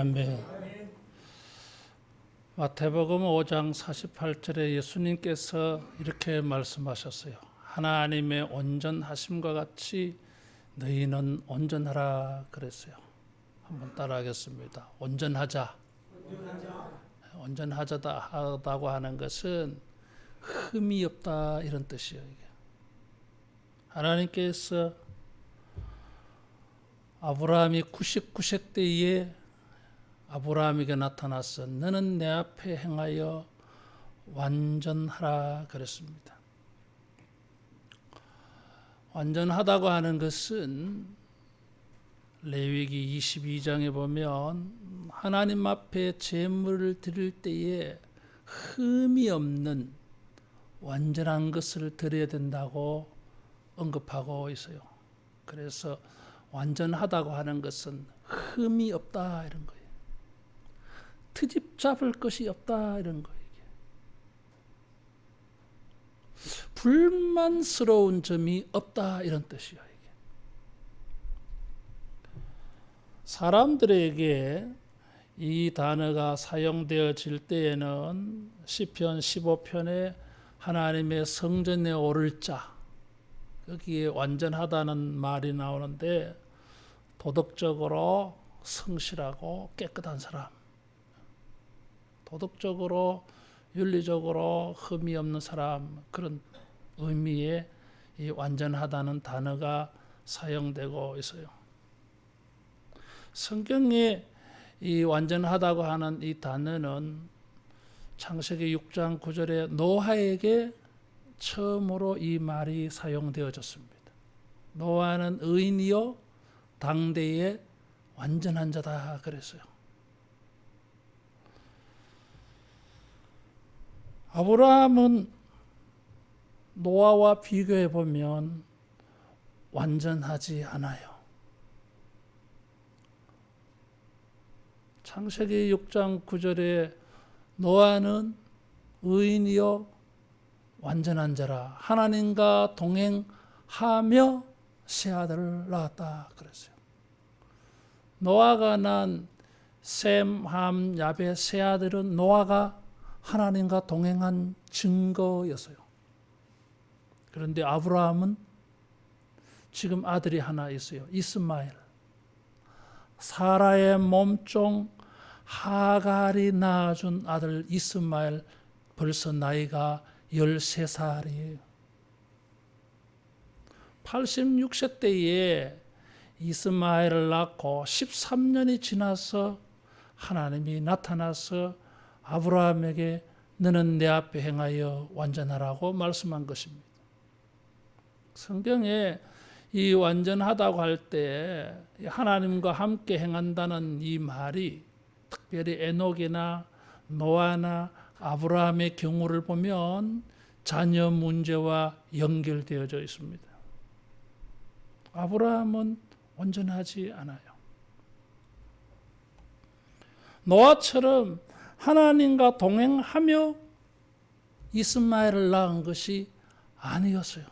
아멘. 마태복음 5장 48절에 예수님께서 이렇게 말씀하셨어요. 하나님의 온전하심과 같이 너희는 온전하라 그랬어요. 한번 따라하겠습니다. 온전하자. 온전하다고 하는 것은 흠이 없다 이런 뜻이에요. 이게. 하나님께서 아브라함이 99세 때에 아브라함에게 나타나서 너는 내 앞에 행하여 완전하라 그랬습니다. 완전하다고 하는 것은 레위기 22장에 보면 하나님 앞에 제물을 드릴 때에 흠이 없는 완전한 것을 드려야 된다고 언급하고 있어요. 그래서 완전하다고 하는 것은 흠이 없다 이런 거예요. 트집 잡을 것이 없다 이런 거예요. 불만스러운 점이 없다 이런 뜻이야. 이게. 사람들에게 이 단어가 사용되어질 때에는 시편 15편에 하나님의 성전에 오를 자 거기에 완전하다는 말이 나오는데 도덕적으로 성실하고 깨끗한 사람, 도덕적으로 윤리적으로 흠이 없는 사람, 그런 의미의 이 완전하다는 단어가 사용되고 있어요. 성경에 이 완전하다고 하는 이 단어는 창세기 6장 9절에 노아에게 처음으로 이 말이 사용되어졌습니다. 노아는 의인이요 당대의 완전한 자다 그랬어요. 아브라함은 노아와 비교해 보면 완전하지 않아요. 창세기 6장 9절에 노아는 의인이요 완전한 자라 하나님과 동행하며 세 아들을 낳았다 그랬어요. 노아가 난 셈, 함, 야벳 세 아들은 노아가 하나님과 동행한 증거였어요. 그런데 아브라함은 지금 아들이 하나 있어요. 이스마엘. 사라의 몸종 하갈이 낳아준 아들 이스마엘 벌써 나이가 13살이에요. 86세 때에 이스마엘을 낳고 13년이 지나서 하나님이 나타나서 아브라함에게 너는 내 앞에 행하여 완전하라고 말씀한 것입니다. 성경에 이 완전하다고 할 때 하나님과 함께 행한다는 이 말이 특별히 에녹이나 노아나 아브라함의 경우를 보면 자녀 문제와 연결되어져 있습니다. 아브라함은 온전하지 않아요. 노아처럼 하나님과 동행하며 이스마엘을 낳은 것이 아니었어요.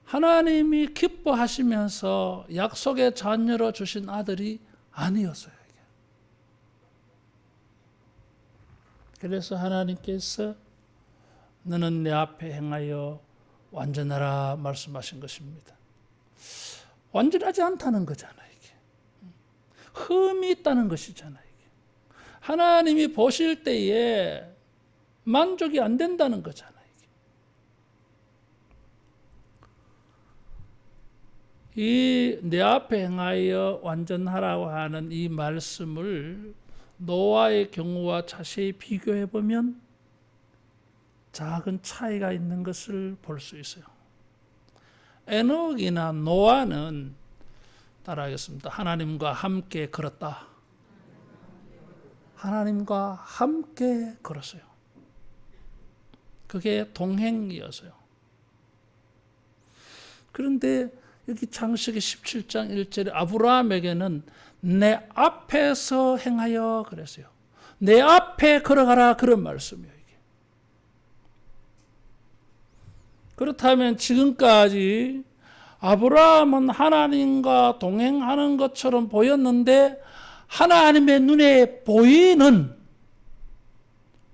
하나님이 기뻐하시면서 약속의 자녀로 주신 아들이 아니었어요. 이게. 그래서 하나님께서 너는 내 앞에 행하여 완전하라 말씀하신 것입니다. 완전하지 않다는 거잖아요. 이게. 흠이 있다는 것이잖아요. 이게. 하나님이 보실 때에 만족이 안 된다는 거잖아요. 이 내 앞에 행하여 완전하라고 하는 이 말씀을 노아의 경우와 자세히 비교해 보면 작은 차이가 있는 것을 볼 수 있어요. 에녹이나 노아는 따라하겠습니다. 하나님과 함께 걸었다. 하나님과 함께 걸었어요. 그게 동행이었어요. 그런데 여기 창세기 17장 1절에 아브라함에게는 내 앞에서 행하여 그랬어요. 내 앞에 걸어가라 그런 말씀이에요. 이게. 그렇다면 지금까지 아브라함은 하나님과 동행하는 것처럼 보였는데 하나님의 눈에 보이는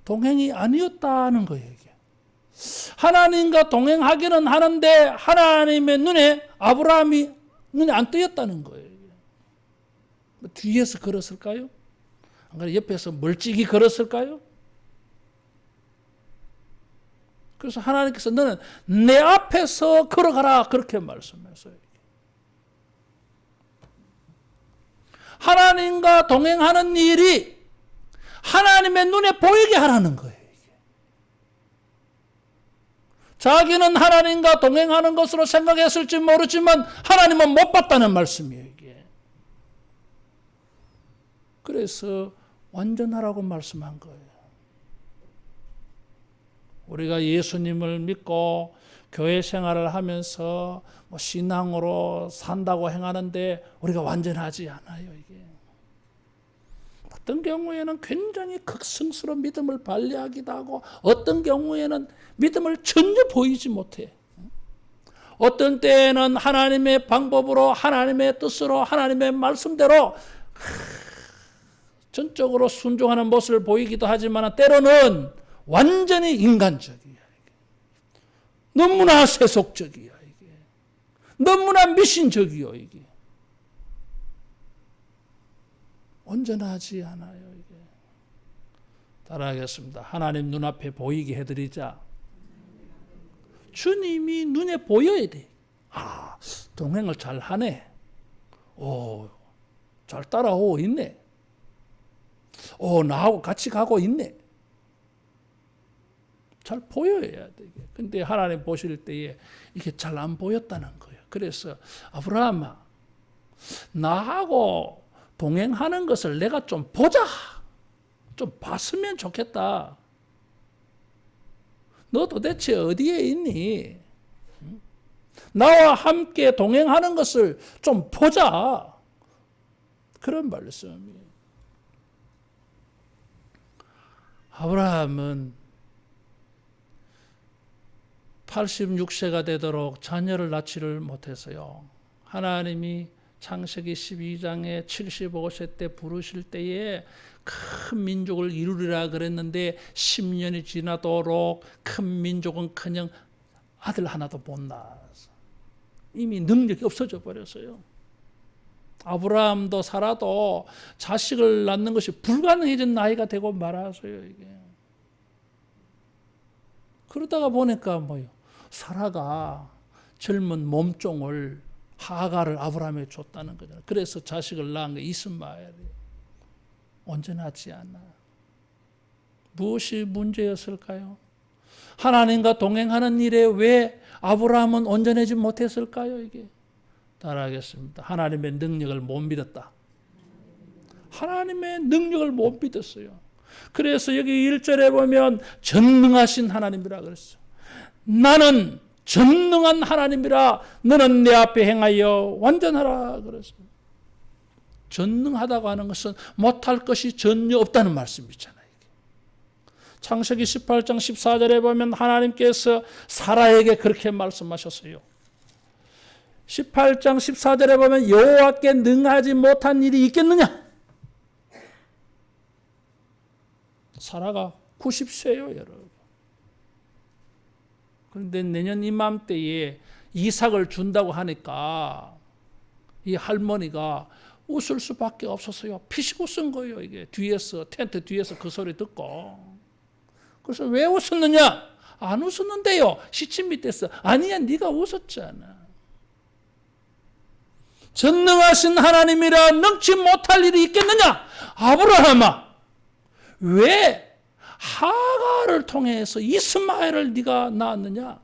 동행이 아니었다는 거예요. 이게. 하나님과 동행하기는 하는데 하나님의 눈에 아브라함이 눈에 안 띄었다는 거예요. 뒤에서 걸었을까요? 안 그래 옆에서 멀찍이 걸었을까요? 그래서 하나님께서 너는 내 앞에서 걸어가라 그렇게 말씀했어요. 하나님과 동행하는 일이 하나님의 눈에 보이게 하라는 거예요. 자기는 하나님과 동행하는 것으로 생각했을지 모르지만 하나님은 못 봤다는 말씀이에요. 이게. 그래서 완전하라고 말씀한 거예요. 우리가 예수님을 믿고 교회 생활을 하면서 신앙으로 산다고 행하는데 우리가 완전하지 않아요. 이게. 어떤 경우에는 굉장히 극성스러운 믿음을 발휘하기도 하고 어떤 경우에는 믿음을 전혀 보이지 못해. 어떤 때에는 하나님의 방법으로 하나님의 뜻으로 하나님의 말씀대로 전적으로 순종하는 모습을 보이기도 하지만 때로는 완전히 인간적이야. 너무나 세속적이야. 이게. 너무나 미신적이요. 이게. 온전하지 않아요. 이게. 따라하겠습니다. 하나님 눈앞에 보이게 해드리자. 주님이 눈에 보여야 돼. 아, 동행을 잘 하네. 오, 잘 따라오고 있네. 오, 나하고 같이 가고 있네. 잘 보여야 돼. 근데 하나님 보실 때에 이게 잘 안 보였다는 거예요. 그래서 아브라함아, 나하고 동행하는 것을 내가 좀 보자. 좀 봤으면 좋겠다. 너 도대체 어디에 있니? 나와 함께 동행하는 것을 좀 보자. 그런 말씀이에요. 아브라함은 86세가 되도록 자녀를 낳지를 못했어요. 하나님이 창세기 12장에 75세 때 부르실 때에 큰 민족을 이루리라 그랬는데 10년이 지나도록 큰 민족은 그냥 아들 하나도 못 낳았어. 이미 능력이 없어져 버렸어요. 아브라함도 사라도 자식을 낳는 것이 불가능해진 나이가 되고 말았어요. 이게. 그러다가 보니까 뭐요? 사라가 젊은 몸종을 하가를 아브라함에 줬다는 거잖아요. 그래서 자식을 낳은 게 이스마엘이 온전하지 않아. 무엇이 문제였을까요? 하나님과 동행하는 일에 왜 아브라함은 온전하지 못했을까요? 이게 따라하겠습니다. 하나님의 능력을 못 믿었다. 하나님의 능력을 못 믿었어요. 그래서 여기 1절에 보면 전능하신 하나님이라 그랬어요. 나는 전능한 하나님이라 너는 내 앞에 행하여 완전하라 그랬어요. 전능하다고 하는 것은 못할 것이 전혀 없다는 말씀이잖아요. 창세기 18장 14절에 보면 하나님께서 사라에게 그렇게 말씀하셨어요. 18장 14절에 보면 여호와께 능하지 못한 일이 있겠느냐? 사라가 90세요, 여러분. 그런데 내년 이맘때에 이삭을 준다고 하니까 이 할머니가 웃을 수밖에 없었어요. 피식 웃은 거예요. 이게 뒤에서 텐트 뒤에서 그 소리 듣고. 그래서 왜 웃었느냐? 안 웃었는데요. 시침 밑에서 아니야 네가 웃었잖아. 전능하신 하나님이라 능치 못할 일이 있겠느냐? 아브라함아, 왜 하가를 통해서 이스마엘을 네가 낳았느냐?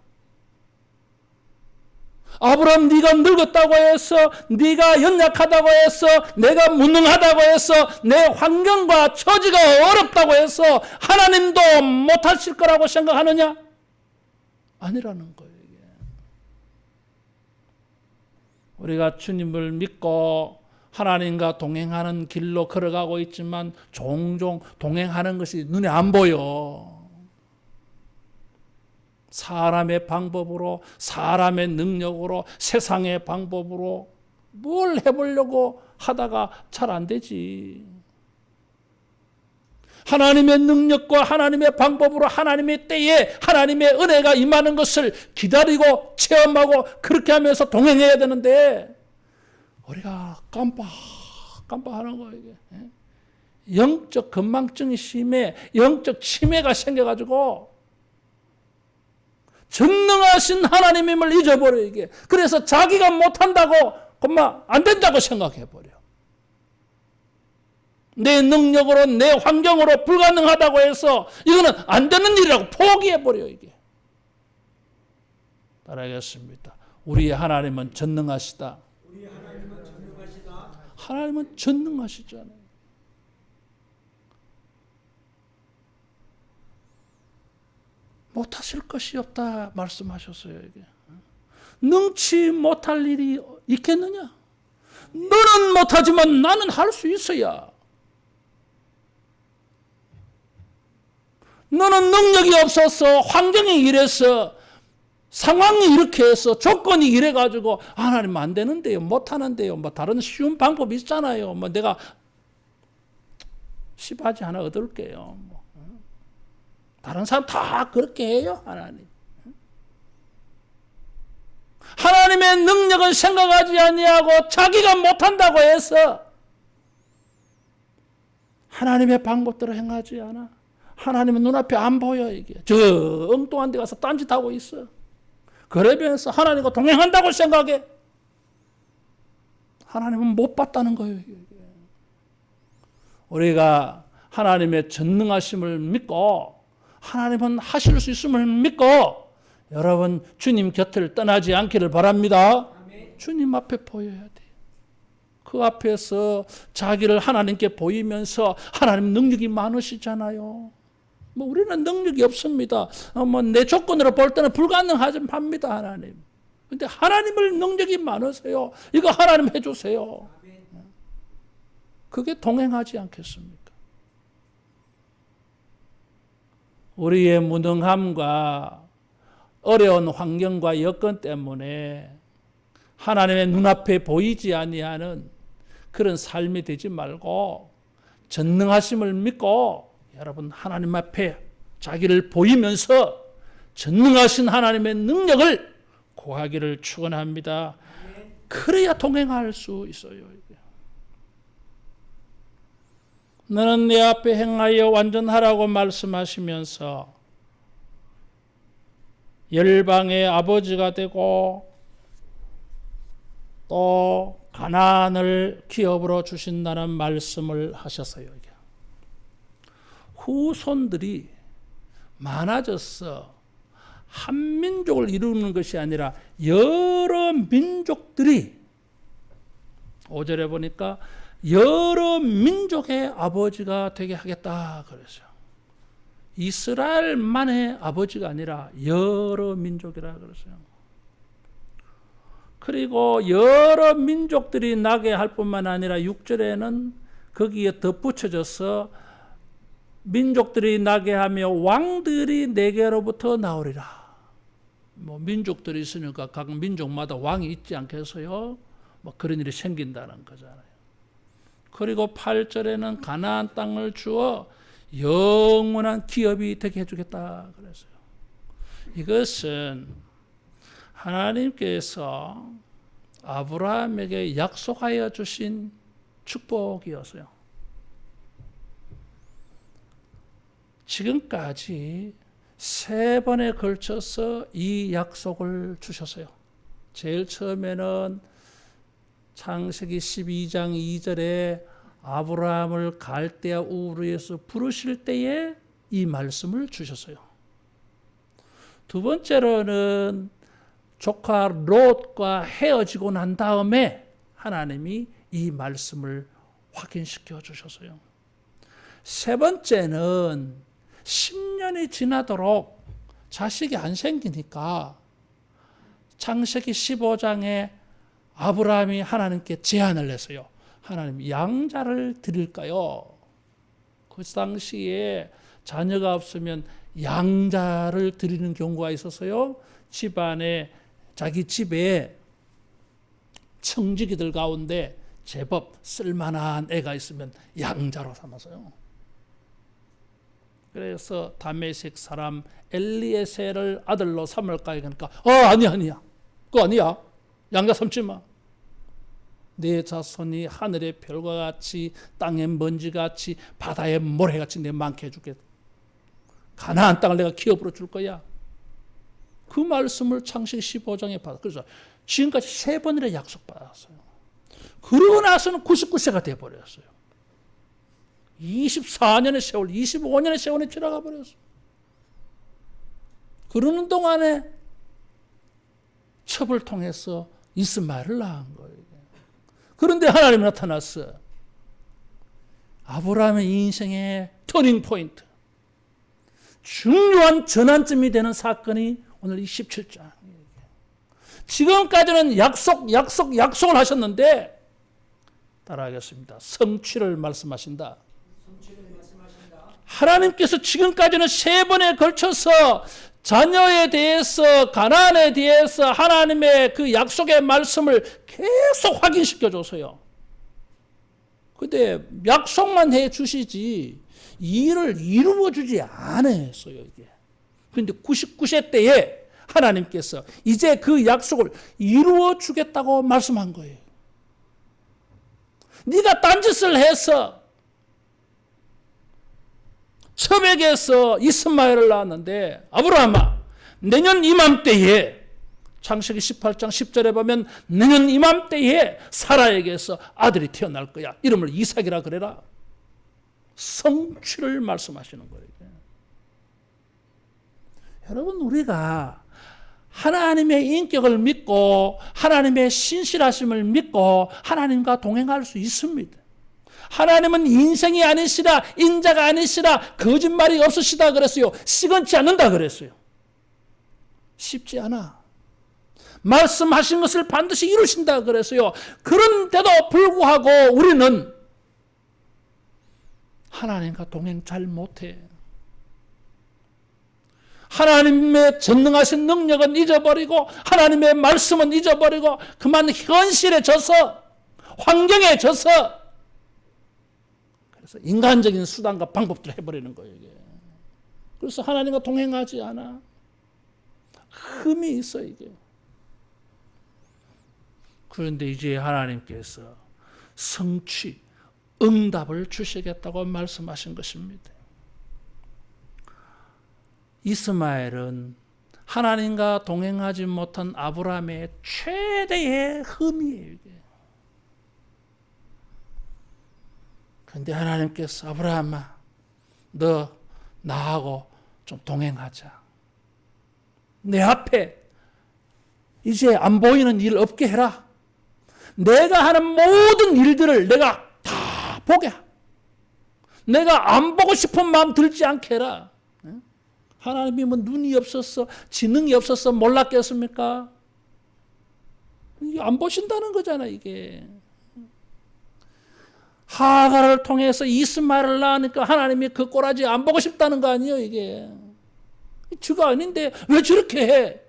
아브라함 네가 늙었다고 해서 네가 연약하다고 해서 내가 무능하다고 해서 내 환경과 처지가 어렵다고 해서 하나님도 못하실 거라고 생각하느냐? 아니라는 거예요. 우리가 주님을 믿고 하나님과 동행하는 길로 걸어가고 있지만 종종 동행하는 것이 눈에 안 보여. 사람의 방법으로, 사람의 능력으로, 세상의 방법으로 뭘 해보려고 하다가 잘 안 되지. 하나님의 능력과 하나님의 방법으로 하나님의 때에 하나님의 은혜가 임하는 것을 기다리고 체험하고 그렇게 하면서 동행해야 되는데 우리가 깜빡하는 거예요. 이게. 영적 건망증이 심해, 영적 치매가 생겨가지고 전능하신 하나님임을 잊어버려 이게. 그래서 자기가 못한다고 그만 안 된다고 생각해버려. 내 능력으로 내 환경으로 불가능하다고 해서 이거는 안 되는 일이라고 포기해버려 이게. 따라하겠습니다. 우리의 하나님은 전능하시다. 하나님은 전능하시잖아요. 못하실 것이 없다 말씀하셨어요. 이게. 능치 못할 일이 있겠느냐? 너는 못하지만 나는 할 수 있어야. 너는 능력이 없어서 환경이 이래서 상황이 이렇게 해서 조건이 이래가지고 하나님 안 되는데요, 못하는데요, 뭐 다른 쉬운 방법이 있잖아요. 뭐 내가 시바지 하나 얻을게요. 뭐. 다른 사람 다 그렇게 해요, 하나님. 하나님의 능력은 생각하지 아니하고 자기가 못한다고 해서 하나님의 방법대로 행하지 않아. 하나님은 눈앞에 안 보여 이게. 저 엉뚱한 데 가서 딴짓하고 있어. 그러면서 하나님과 동행한다고 생각해. 하나님은 못 봤다는 거예요. 우리가 하나님의 전능하심을 믿고 하나님은 하실 수 있음을 믿고 여러분 주님 곁을 떠나지 않기를 바랍니다. 아멘. 주님 앞에 보여야 돼. 그 앞에서 자기를 하나님께 보이면서 하나님 능력이 많으시잖아요. 뭐 우리는 능력이 없습니다. 뭐 내 조건으로 볼 때는 불가능합니다, 하나님. 근데 하나님을 능력이 많으세요. 이거 하나님 해주세요. 그게 동행하지 않겠습니까? 우리의 무능함과 어려운 환경과 여건 때문에 하나님의 눈앞에 보이지 아니하는 그런 삶이 되지 말고 전능하심을 믿고 여러분 하나님 앞에 자기를 보이면서 전능하신 하나님의 능력을 구하기를 축원합니다. 그래야 동행할 수 있어요. 너는 내 앞에 행하여 완전하라고 말씀하시면서 열방의 아버지가 되고 또 가나안을 기업으로 주신다는 말씀을 하셨어요. 후손들이 많아져서 한 민족을 이루는 것이 아니라 여러 민족들이 5절에 보니까 여러 민족의 아버지가 되게 하겠다 그랬어요. 이스라엘만의 아버지가 아니라 여러 민족이라 그랬어요. 그리고 여러 민족들이 나게 할 뿐만 아니라 6절에는 거기에 덧붙여져서 민족들이 나게 하며 왕들이 내게로부터 나오리라. 뭐 민족들이 있으니까 각 민족마다 왕이 있지 않겠어요? 뭐 그런 일이 생긴다는 거잖아요. 그리고 8절에는 가나안 땅을 주어 영원한 기업이 되게 해주겠다 그랬어요. 이것은 하나님께서 아브라함에게 약속하여 주신 축복이었어요. 지금까지 3번에 걸쳐서 이 약속을 주셨어요. 제일 처음에는 창세기 12장 2절에 아브라함을 갈대아 우르에서 부르실 때에 이 말씀을 주셨어요. 두 번째로는 조카 롯과 헤어지고 난 다음에 하나님이 이 말씀을 확인시켜 주셨어요. 세 번째는 10년이 지나도록 자식이 안 생기니까 창세기 15장에 아브라함이 하나님께 제안을 했어요. 하나님 양자를 드릴까요? 그 당시에 자녀가 없으면 양자를 드리는 경우가 있어서요. 집안에 자기 집에 청지기들 가운데 제법 쓸만한 애가 있으면 양자로 삼아서요. 그래서 다메섹 사람 엘리에셀을 아들로 삼을까 그러니까 아니야 그거 아니야. 양자 삼지 마. 내 자손이 하늘의 별과 같이 땅의 먼지같이 바다의 모래같이 내 많게 해주겠다. 가나안 땅을 내가 기업으로 줄 거야. 그 말씀을 창세기 15장에 받아. 그래서 지금까지 3번이나 약속받았어요. 그러고 나서는 99세가 돼버렸어요. 24년의 세월, 25년의 세월이 지나가 버렸어요. 그러는 동안에 첩을 통해서 이스마엘을 낳은 거예요. 그런데 하나님이 나타났어. 아브라함의 인생의 터닝 포인트, 중요한 전환점이 되는 사건이 오늘 이 17장. 지금까지는 약속을 하셨는데 따라하겠습니다. 성취를 말씀하신다. 하나님께서 지금까지는 3번에 걸쳐서 자녀에 대해서, 가나안에 대해서 하나님의 그 약속의 말씀을 계속 확인시켜줘서요. 근데 약속만 해 주시지 일을 이루어 주지 않았어요, 이게. 그런데 99세 때에 하나님께서 이제 그 약속을 이루어 주겠다고 말씀한 거예요. 네가 딴짓을 해서 첩에게서 이스마엘을 낳았는데, 아브라함아, 내년 이맘때에, 창세기 18장 10절에 보면 내년 이맘때에 사라에게서 아들이 태어날 거야. 이름을 이삭이라 그래라. 성취를 말씀하시는 거예요. 여러분, 우리가 하나님의 인격을 믿고 하나님의 신실하심을 믿고 하나님과 동행할 수 있습니다. 하나님은 인생이 아니시라, 인자가 아니시라, 거짓말이 없으시다 그랬어요. 시건치 않는다 그랬어요. 쉽지 않아. 말씀하신 것을 반드시 이루신다 그랬어요. 그런데도 불구하고 우리는 하나님과 동행 잘 못해. 하나님의 전능하신 능력은 잊어버리고 하나님의 말씀은 잊어버리고 그만 현실에 져서, 환경에 져서, 그래서 인간적인 수단과 방법들을 해버리는 거예요. 이게. 그래서 하나님과 동행하지 않아. 흠이 있어 이게. 그런데 이제 하나님께서 성취, 응답을 주시겠다고 말씀하신 것입니다. 이스마엘은 하나님과 동행하지 못한 아브라함의 최대의 흠이에요. 이게. 그런데 하나님께서 아브라함아, 너 나하고 좀 동행하자. 내 앞에 이제 안 보이는 일 없게 해라. 내가 하는 모든 일들을 내가 다 보게. 내가 안 보고 싶은 마음 들지 않게 해라. 하나님이 뭐 눈이 없었어, 지능이 없었어 몰랐겠습니까? 이게 안 보신다는 거잖아, 이게. 하가를 통해서 이스마엘을 낳으니까 하나님이 그 꼬라지 안 보고 싶다는 거 아니에요, 이게. 저가 아닌데 왜 저렇게 해?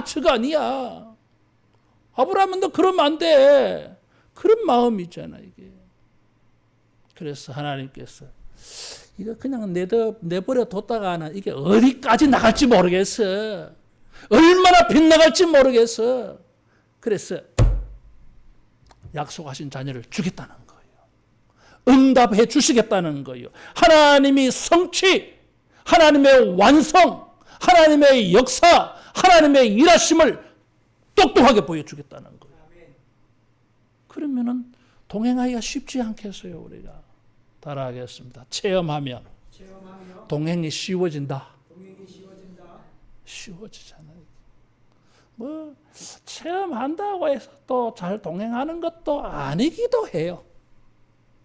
저가 아니야. 아브라함은 너 그러면 안 돼. 그런 마음이 있잖아, 이게. 그래서 하나님께서 이거 그냥 내버려 뒀다가는 이게 어디까지 나갈지 모르겠어. 얼마나 빗나갈지 모르겠어. 그래서 약속하신 자녀를 주겠다는 거예요. 응답해 주시겠다는 거예요. 하나님이 성취, 하나님의 완성, 하나님의 역사, 하나님의 일하심을 똑똑하게 보여주겠다는 거예요. 그러면은 동행하기가 쉽지 않겠어요, 우리가. 따라하겠습니다. 체험하면 동행이 쉬워진다. 쉬워지잖아요. 뭐 체험한다고 해서 또 잘 동행하는 것도 아니기도 해요.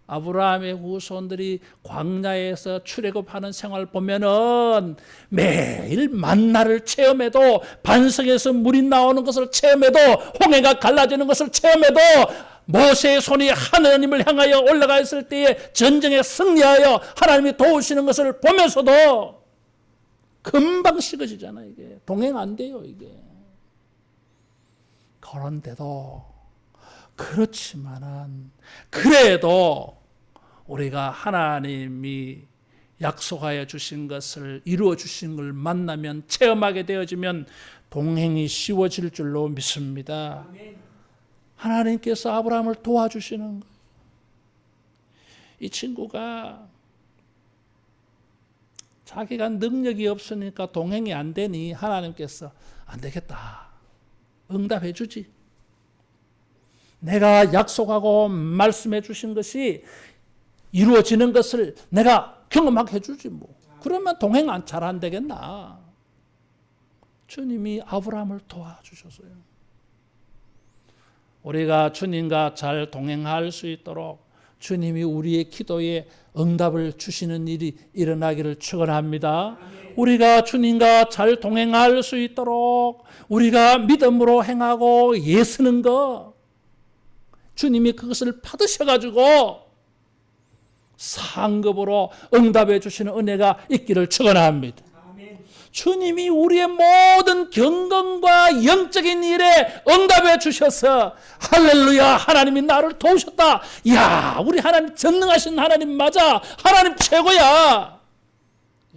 아브라함의 후손들이 광야에서 출애굽하는 생활 보면은 매일 만나를 체험해도, 반석에서 물이 나오는 것을 체험해도, 홍해가 갈라지는 것을 체험해도 모세의 손이 하나님을 향하여 올라가 있을 때에 전쟁에 승리하여 하나님이 도우시는 것을 보면서도 금방 식어지잖아. 이게 동행 안 돼요. 이게. 그런데도 그렇지만은 그래도 우리가 하나님이 약속하여 주신 것을 이루어 주신 걸 만나면 체험하게 되어지면 동행이 쉬워질 줄로 믿습니다. 하나님께서 아브라함을 도와주시는 거예요. 이 친구가 자기가 능력이 없으니까 동행이 안 되니 하나님께서 안 되겠다. 응답해 주지. 내가 약속하고 말씀해 주신 것이 이루어지는 것을 내가 경험하게 해주지 뭐. 그러면 동행 잘 안 되겠나. 주님이 아브라함을 도와주셨어요. 우리가 주님과 잘 동행할 수 있도록 주님이 우리의 기도에 응답을 주시는 일이 일어나기를 축원합니다. 우리가 주님과 잘 동행할 수 있도록 우리가 믿음으로 행하고 애쓰는 것, 주님이 그것을 받으셔가지고 상급으로 응답해 주시는 은혜가 있기를 축원합니다. 주님이 우리의 모든 경건과 영적인 일에 응답해 주셔서 할렐루야, 하나님이 나를 도우셨다. 이야, 우리 하나님 전능하신 하나님 맞아. 하나님 최고야.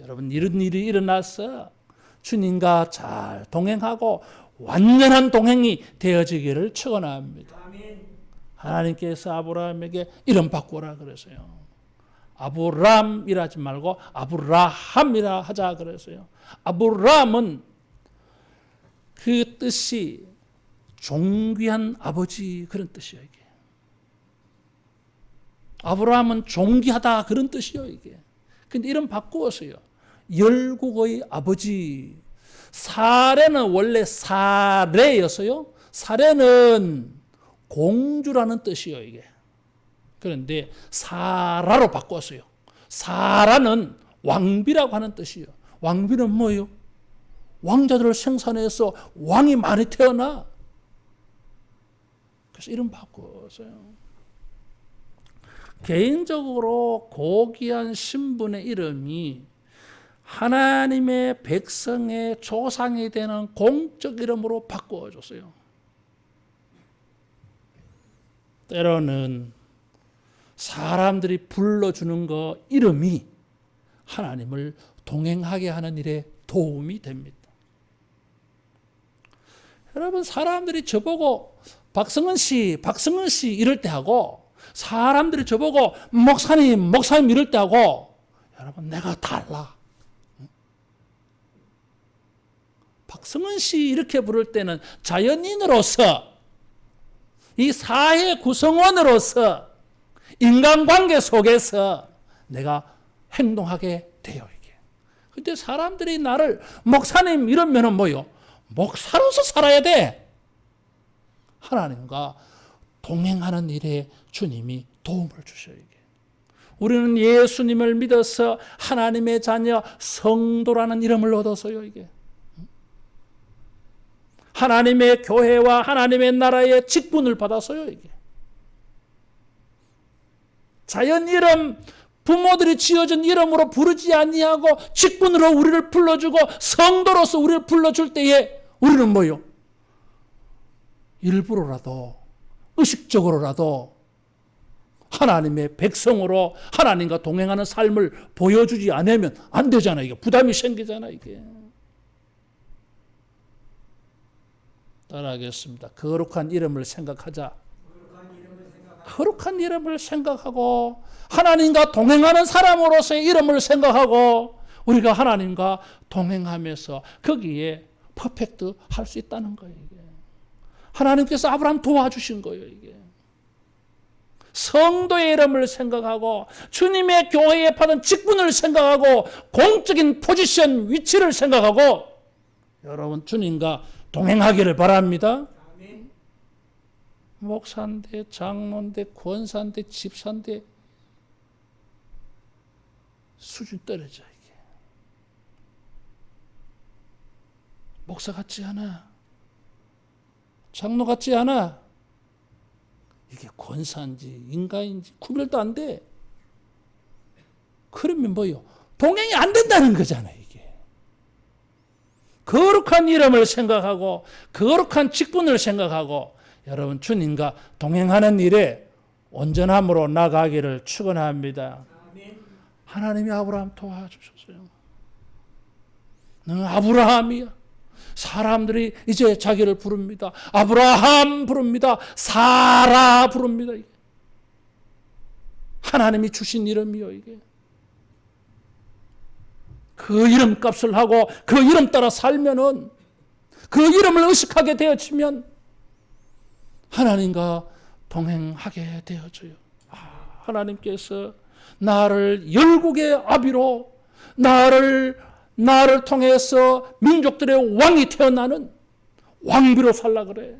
여러분, 이런 일이 일어나서 주님과 잘 동행하고 완전한 동행이 되어지기를 축원합니다. 하나님께서 아브라함에게 이름 바꾸라 그랬어요. 아브람이라 하지 말고 아브라함이라 하자 그랬어요. 아브람은 그 뜻이 존귀한 아버지 그런 뜻이에요. 이게. 아브라함은 존귀하다 그런 뜻이에요. 이게. 근데 이름 바꾸었어요. 열국의 아버지. 사레는 원래 사레였어요. 사레는 공주라는 뜻이에요. 이게. 그런데 사라로 바꿨어요. 사라는 왕비라고 하는 뜻이에요. 왕비는 뭐예요? 왕자들을 생산해서 왕이 많이 태어나. 그래서 이름 바꿨어요. 개인적으로 고귀한 신분의 이름이 하나님의 백성의 조상이 되는 공적 이름으로 바꾸어졌어요. 때로는 사람들이 불러주는 거 이름이 하나님을 동행하게 하는 일에 도움이 됩니다. 여러분, 사람들이 저보고 박성은 씨 이럴 때 하고 사람들이 저보고 목사님 이럴 때 하고 여러분, 내가 달라. 박성은 씨 이렇게 부를 때는 자연인으로서 이 사회 구성원으로서 인간관계 속에서 내가 행동하게 돼요. 이게. 근데 사람들이 나를 목사님 이러면은 뭐요? 목사로서 살아야 돼. 하나님과 동행하는 일에 주님이 도움을 주셔요. 이게. 우리는 예수님을 믿어서 하나님의 자녀 성도라는 이름을 얻어서요. 이게. 하나님의 교회와 하나님의 나라의 직분을 받아서요. 이게. 자연 이름, 부모들이 지어준 이름으로 부르지 아니하고 직분으로 우리를 불러주고 성도로서 우리를 불러줄 때에 우리는 뭐요? 일부러라도 의식적으로라도 하나님의 백성으로 하나님과 동행하는 삶을 보여주지 않으면 안 되잖아요. 이게 부담이 생기잖아요. 이게. 따라하겠습니다. 거룩한 이름을 생각하자. 거룩한 이름을 생각하고 하나님과 동행하는 사람으로서의 이름을 생각하고 우리가 하나님과 동행하면서 거기에 퍼펙트 할 수 있다는 거예요. 이게. 하나님께서 아브라함 도와주신 거예요. 이게. 성도의 이름을 생각하고 주님의 교회에 받은 직분을 생각하고 공적인 포지션 위치를 생각하고 여러분 주님과 동행하기를 바랍니다. 목사인데 장로인데 권사인데 집사인데 수준 떨어져. 이게. 목사 같지 않아. 장로 같지 않아. 이게 권사인지 인간인지 구별도 안 돼. 그러면 뭐요? 동행이 안 된다는 거잖아요, 이게. 거룩한 이름을 생각하고 거룩한 직분을 생각하고 여러분 주님과 동행하는 일에 온전함으로 나가기를 축원합니다. 하나님이 아브라함 도와주셨어요. 너는 아브라함이야. 사람들이 이제 자기를 부릅니다. 아브라함 부릅니다. 사라 부릅니다. 이게. 하나님이 주신 이름이요, 이게. 그 이름값을 하고 그 이름 따라 살면은 그 이름을 의식하게 되어지면 하나님과 동행하게 되어져요. 하나님께서 나를 열국의 아비로 나를 통해서 민족들의 왕이 태어나는 왕비로 살라 그래.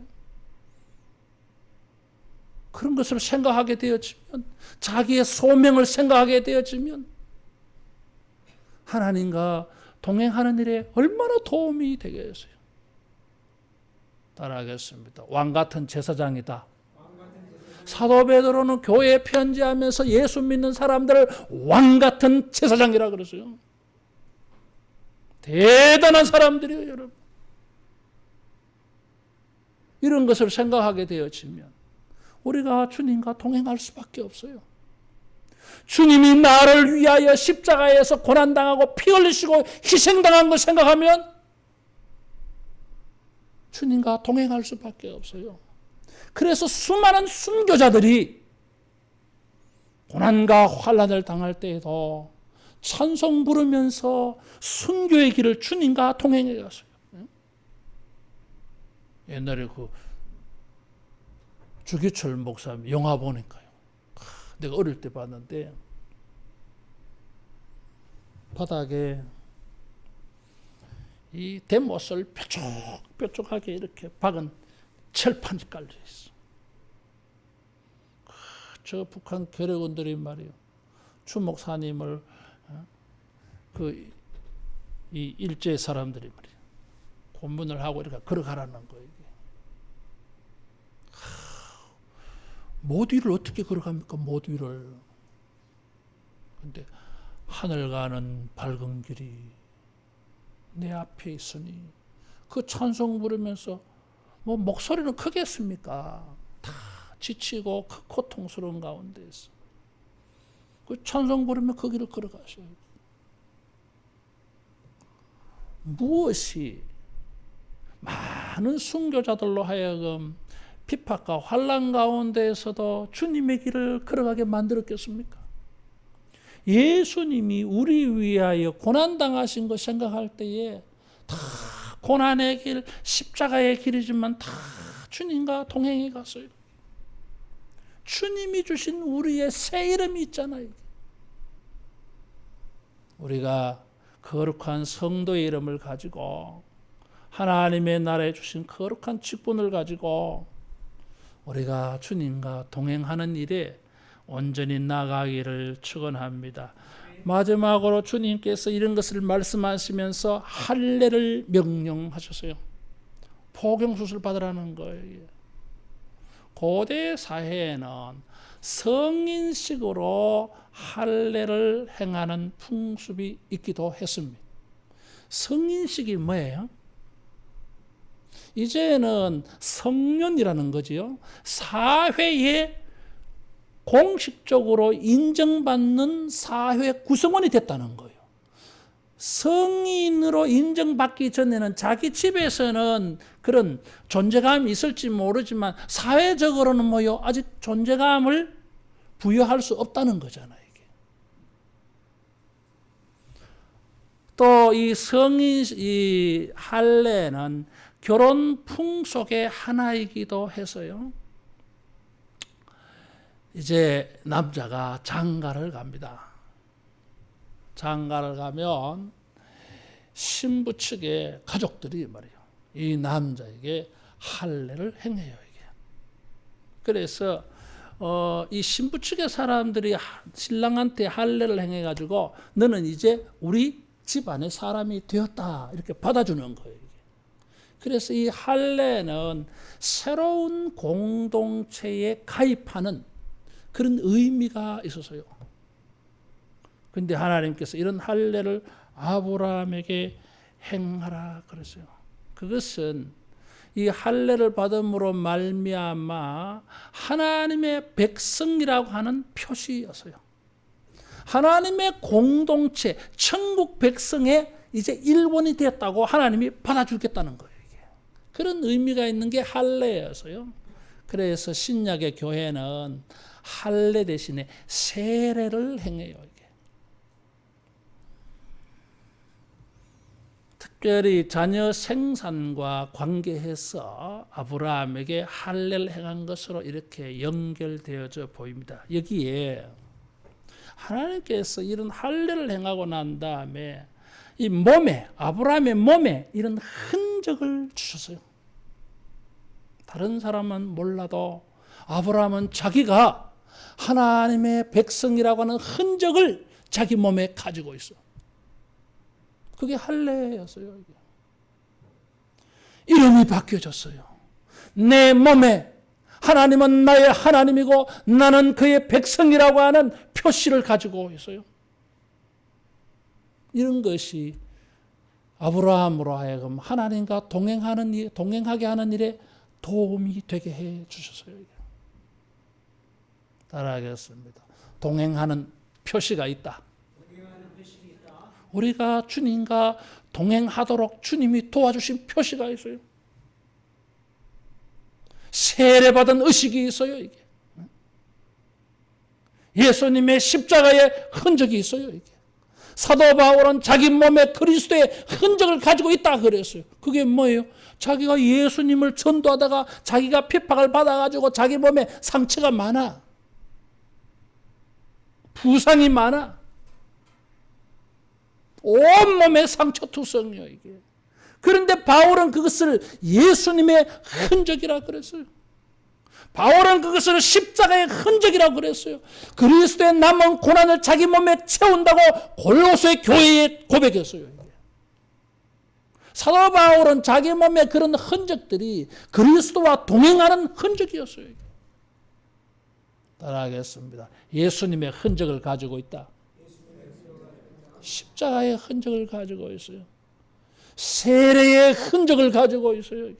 그런 것을 생각하게 되어지면 자기의 소명을 생각하게 되어지면 하나님과 동행하는 일에 얼마나 도움이 되겠어요. 따라하겠습니다. 왕 같은 제사장이다. 사도 베드로는 교회에 편지하면서 예수 믿는 사람들을 왕 같은 제사장이라 그랬어요. 대단한 사람들이에요, 여러분. 이런 것을 생각하게 되어지면 우리가 주님과 동행할 수밖에 없어요. 주님이 나를 위하여 십자가에서 고난당하고 피 흘리시고 희생당한 걸 생각하면 주님과 동행할 수밖에 없어요. 그래서 수많은 순교자들이 고난과 환난을 당할 때에도 찬송 부르면서 순교의 길을 주님과 동행해 갔어요. 옛날에 그 주기철 목사님 영화 보니까요. 내가 어릴 때 봤는데 바닥에 이 대못을 뾰족뾰족하게 이렇게 박은 철판이 깔려 있어. 저 북한 괴뢰군들이 말이요. 주 목사님을 이 일제 사람들이 말이요. 고문을 하고 이렇게 걸어가라는 거예요. 못 위를 어떻게 걸어갑니까? 못 위를. 근데 하늘 가는 밝은 길이 내 앞에 있으니 그 찬송 부르면서 뭐 목소리는 크겠습니까? 다 지치고 그 고통스러운 가운데에서 그 찬송 부르면 그 길을 걸어가셔요. 무엇이 많은 순교자들로 하여금 핍박과 환난 가운데에서도 주님의 길을 걸어가게 만들었겠습니까? 예수님이 우리 위하여 고난당하신 거 생각할 때에 다 고난의 길, 십자가의 길이지만 다 주님과 동행해 갔어요. 주님이 주신 우리의 새 이름이 있잖아요. 우리가 거룩한 성도의 이름을 가지고 하나님의 나라에 주신 거룩한 직분을 가지고 우리가 주님과 동행하는 일에 온전히 나가기를 축원합니다. 마지막으로 주님께서 이런 것을 말씀하시면서 할례를 명령하셨어요. 포경수술 받으라는 거예요. 고대 사회에는 성인식으로 할례를 행하는 풍습이 있기도 했습니다. 성인식이 뭐예요? 이제는 성년이라는 거지요. 사회에 공식적으로 인정받는 사회 구성원이 됐다는 거예요. 성인으로 인정받기 전에는 자기 집에서는 그런 존재감이 있을지 모르지만 사회적으로는 뭐요? 아직 존재감을 부여할 수 없다는 거잖아요. 이게. 또 이 성인 이 할례는 결혼 풍속의 하나이기도 해서요. 이제 남자가 장가를 갑니다. 장가를 가면 신부 측의 가족들이 말이에요. 이 남자에게 할례를 행해요. 이게. 그래서 이 신부 측의 사람들이 신랑한테 할례를 행해가지고 너는 이제 우리 집안의 사람이 되었다 이렇게 받아주는 거예요. 이게. 그래서 이 할례는 새로운 공동체에 가입하는 그런 의미가 있어서요. 그런데 하나님께서 이런 할례를 아브라함에게 행하라 그랬어요. 그것은 이 할례를 받음으로 말미암아 하나님의 백성이라고 하는 표시였어요. 하나님의 공동체, 천국 백성의 이제 일원이 되었다고 하나님이 받아주겠다는 거예요. 이게. 그런 의미가 있는 게 할례였어요. 그래서 신약의 교회는 할례 대신에 세례를 행해요. 이게. 특별히 자녀 생산과 관계해서 아브라함에게 할례를 행한 것으로 이렇게 연결되어져 보입니다. 여기에 하나님께서 이런 할례를 행하고 난 다음에 이 몸에, 아브라함의 몸에 이런 흔적을 주셨어요. 다른 사람은 몰라도 아브라함은 자기가 하나님의 백성이라고 하는 흔적을 자기 몸에 가지고 있어. 그게 할례였어요. 이름이 바뀌어졌어요. 내 몸에 하나님은 나의 하나님이고 나는 그의 백성이라고 하는 표시를 가지고 있어요. 이런 것이 아브라함으로 하여금 하나님과 동행하게 하는 일에 도움이 되게 해 주셨어요. 따라하겠습니다. 동행하는 표시가 있다. 우리가 주님과 동행하도록 주님이 도와주신 표시가 있어요. 세례받은 의식이 있어요. 이게. 예수님의 십자가의 흔적이 있어요. 이게. 사도 바울은 자기 몸에 그리스도의 흔적을 가지고 있다 그랬어요. 그게 뭐예요? 자기가 예수님을 전도하다가 자기가 핍박을 받아가지고 자기 몸에 상처가 많아. 부상이 많아. 온몸에 상처투성이요 이게. 그런데 바울은 그것을 예수님의 흔적이라 그랬어요. 바울은 그것을 십자가의 흔적이라고 그랬어요. 그리스도의 남은 고난을 자기 몸에 채운다고 골로새 교회에 고백했어요. 사도 바울은 자기 몸에 그런 흔적들이 그리스도와 동행하는 흔적이었어요. 따라하겠습니다. 예수님의 흔적을 가지고 있다. 십자가의 흔적을 가지고 있어요. 세례의 흔적을 가지고 있어요.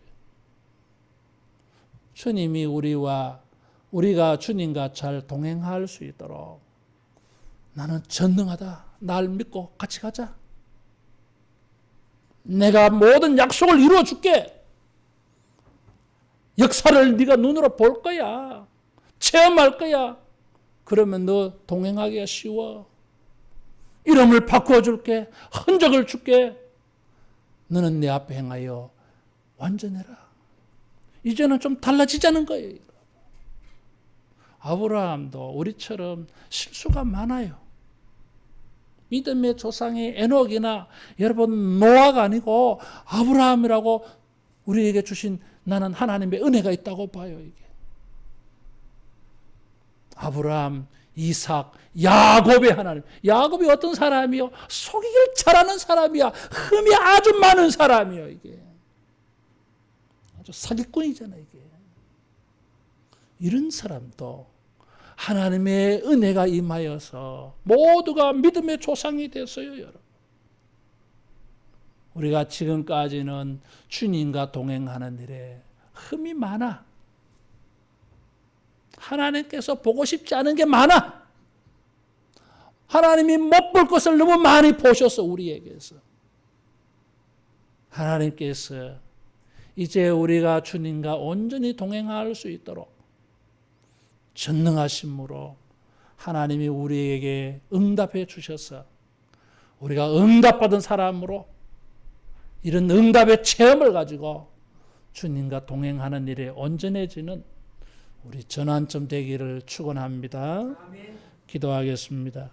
주님이 우리가 주님과 잘 동행할 수 있도록 나는 전능하다. 날 믿고 같이 가자. 내가 모든 약속을 이루어 줄게. 역사를 네가 눈으로 볼 거야. 체험할 거야. 그러면 너 동행하기가 쉬워. 이름을 바꾸어 줄게. 흔적을 줄게. 너는 내 앞에 행하여 완전해라. 이제는 좀 달라지자는 거예요. 아브라함도 우리처럼 실수가 많아요. 믿음의 조상이 에녹이나 여러분 노아가 아니고 아브라함이라고 우리에게 주신 나는 하나님의 은혜가 있다고 봐요. 이게. 아브라함, 이삭, 야곱의 하나님. 야곱이 어떤 사람이요? 속이기를 잘하는 사람이야. 흠이 아주 많은 사람이요. 이게. 아주 사기꾼이잖아요. 이게. 이런 사람도 하나님의 은혜가 임하여서 모두가 믿음의 조상이 됐어요. 여러분. 우리가 지금까지는 주님과 동행하는 일에 흠이 많아. 하나님께서 보고 싶지 않은 게 많아. 하나님이 못 볼 것을 너무 많이 보셔서 우리에게서. 하나님께서 이제 우리가 주님과 온전히 동행할 수 있도록 전능하심으로 하나님이 우리에게 응답해 주셔서 우리가 응답받은 사람으로 이런 응답의 체험을 가지고 주님과 동행하는 일에 온전해지는 우리 전환점 되기를 축원합니다. 기도하겠습니다.